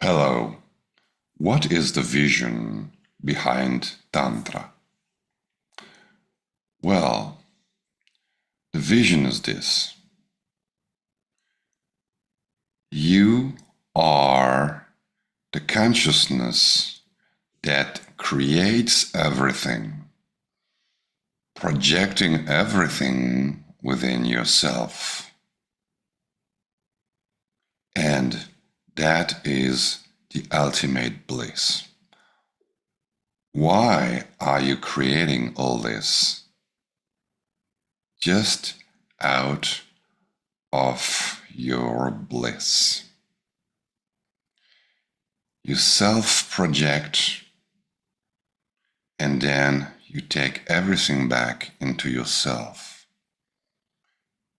Hello. What is the vision behind Tantra? Well, the vision is this. You are the consciousness that creates everything, projecting everything within yourself. And that is the ultimate bliss. Why are you creating all this? Just out of your bliss. You self-project and then you take everything back into yourself.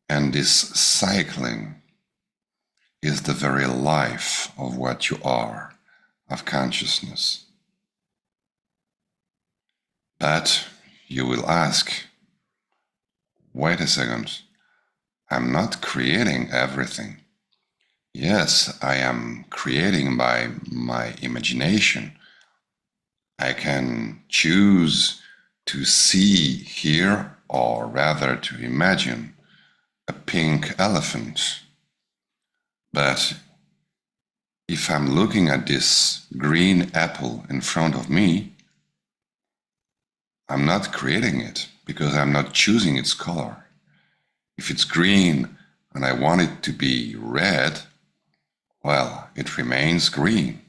And this cycling is the very life of what you are, of consciousness. But you will ask, wait a second, I'm not creating everything. Yes, I am creating by my imagination. I can choose to see, hear, or rather to imagine a pink elephant. But if I'm looking at this green apple in front of me, I'm not creating it because I'm not choosing its color. If it's green and I want it to be red, well, it remains green.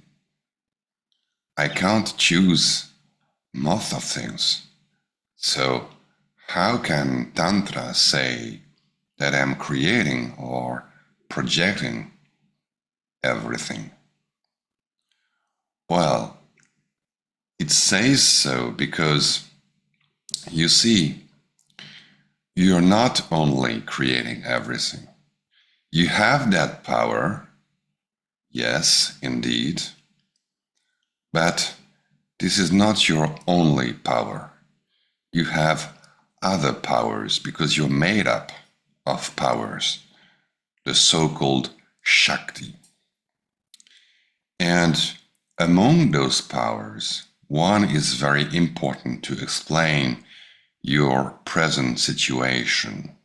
I can't choose most of things. So how can Tantra say that I'm creating or projecting everything? Well, it says so because, you see, you're not only creating everything. You have that power, yes, indeed, but this is not your only power. You have other powers because you're made up of powers, the so-called Shakti. And among those powers, one is very important to explain your present situation.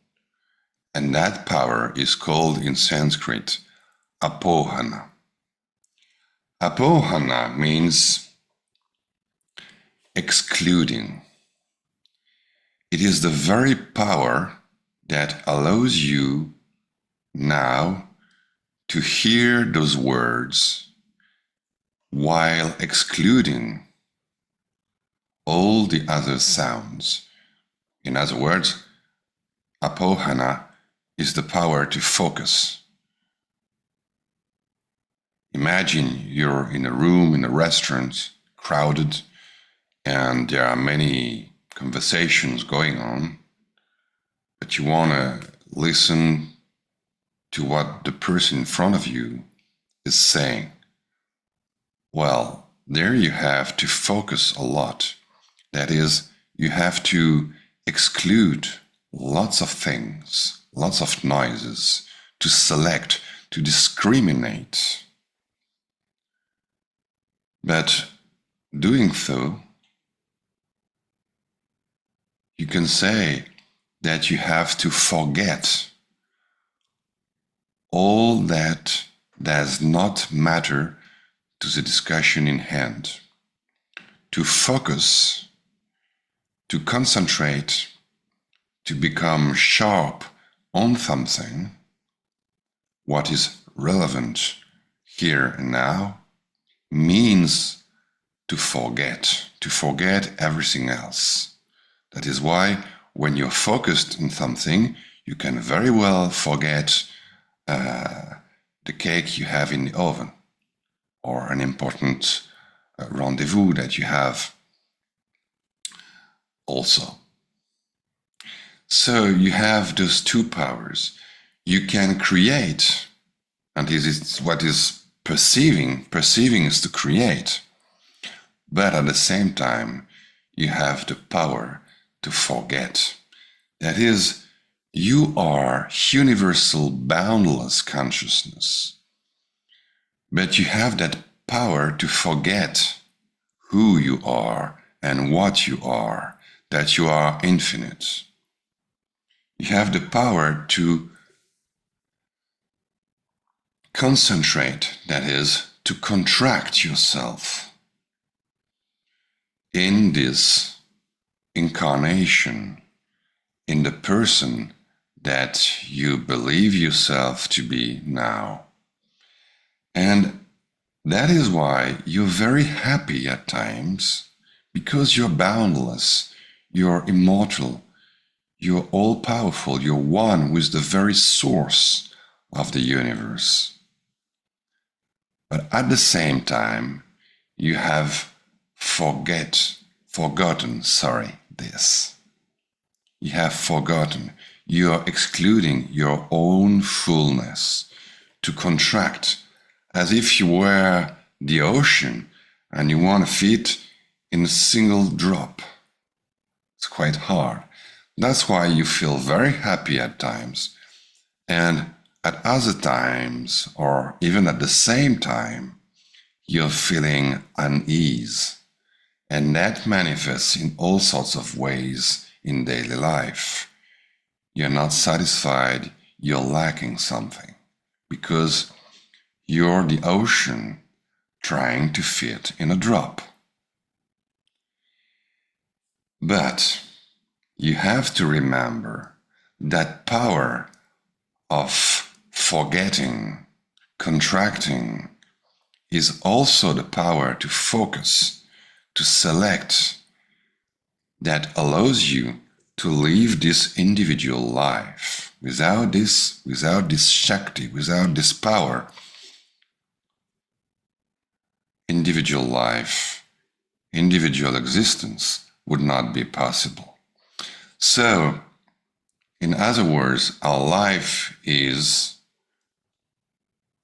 And that power is called in Sanskrit Apohana. Apohana means excluding. It is the very power that allows you now to hear those words while excluding all the other sounds. In other words, Apohana is the power to focus. Imagine you're in a room, in a restaurant, crowded, and there are many conversations going on, but you want to listen to what the person in front of you is saying. Well, there you have to focus a lot. That is, you have to exclude lots of things, lots of noises, to select, to discriminate. But doing so, you can say that you have to forget all that does not matter to the discussion in hand, to focus, to concentrate, to become sharp on something, what is relevant here and now, means to forget everything else. That is why when you're focused on something, you can very well forget the cake you have in the oven, or an important rendezvous that you have also. So you have those two powers. You can create, and this is what is perceiving. Perceiving is to create. But at the same time, you have the power to forget. That is, you are universal, boundless consciousness. But you have that power to forget who you are and what you are, that you are infinite. You have the power to concentrate, that is, to contract yourself in this incarnation, in the person that you believe yourself to be now. And that is why you're very happy at times, because you're boundless, you're immortal, you're all-powerful, you're one with the very source of the universe. But at the same time, you have forgotten this. You have forgotten. You are excluding your own fullness to contract as if you were the ocean and you want to fit in a single drop. It's quite hard. That's why you feel very happy at times, and at other times, or even at the same time, you're feeling unease. And that manifests in all sorts of ways in daily life. You're not satisfied, you're lacking something, because you're the ocean trying to fit in a drop. But you have to remember that power of forgetting, contracting, is also the power to focus, to select, that allows you to live this individual life. Without this Shakti, without this power, individual life, individual existence would not be possible. So, in other words, our life is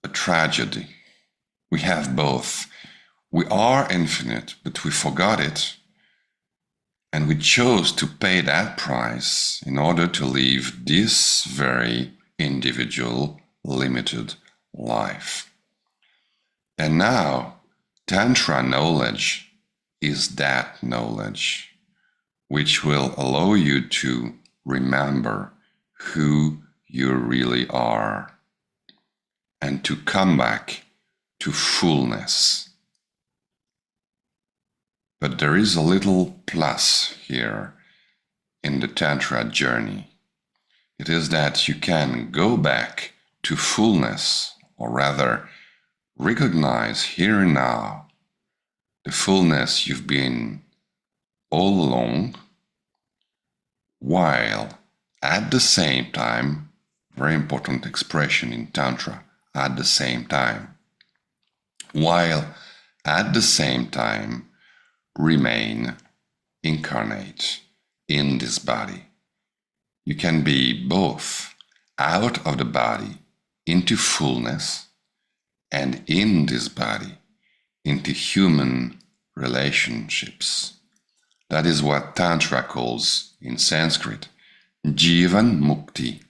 a tragedy. We have both. We are infinite, but we forgot it, and we chose to pay that price in order to live this very individual, limited life. And now, Tantra knowledge is that knowledge which will allow you to remember who you really are and to come back to fullness. But there is a little plus here in the Tantra journey. It is that you can go back to fullness, or rather recognize here and now the fullness you've been all along, while at the same time, very important expression in Tantra, at the same time, while at the same time remain incarnate in this body. You can be both out of the body into fullness, and in this body into human relationships. That is what Tantra calls in Sanskrit Jivan Mukti.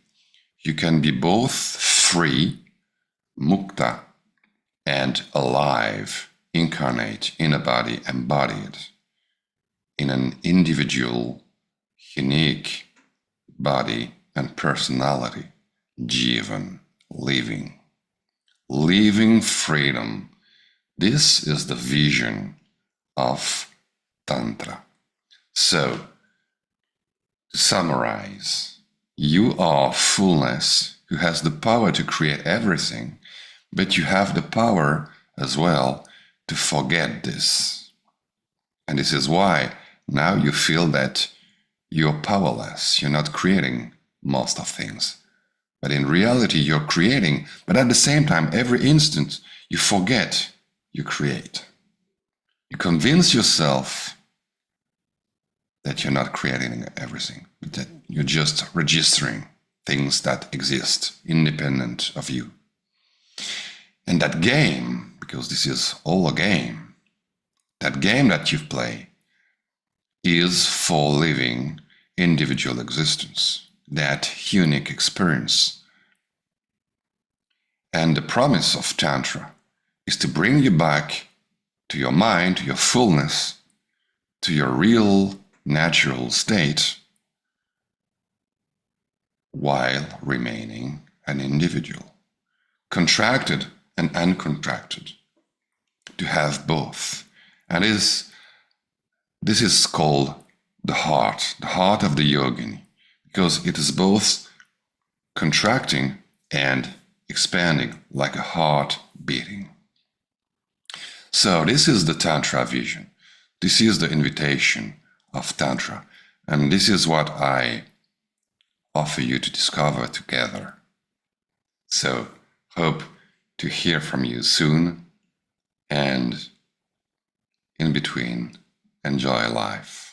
You can be both free, mukta, and alive, incarnate in a body, embodied in an individual, unique body and personality. Jivan, living freedom. This is the vision of Tantra. So, to summarize, you are fullness who has the power to create everything, but you have the power as well to forget this. And this is why now you feel that you're powerless, you're not creating most of things. But in reality, you're creating, but at the same time, every instant, you forget you create. You convince yourself that you're not creating everything, but that you're just registering things that exist independent of you. And that game, because this is all a game, that game that you play is for living individual existence, that unique experience. And the promise of Tantra is to bring you back to your mind, to your fullness, to your real natural state, while remaining an individual, contracted and uncontracted, to have both. And this is called the heart of the yogini, because it is both contracting and expanding, like a heart beating. So this is the Tantra Vision. This is the invitation of Tantra. And this is what I offer you to discover together. So hope to hear from you soon. And in between, enjoy life.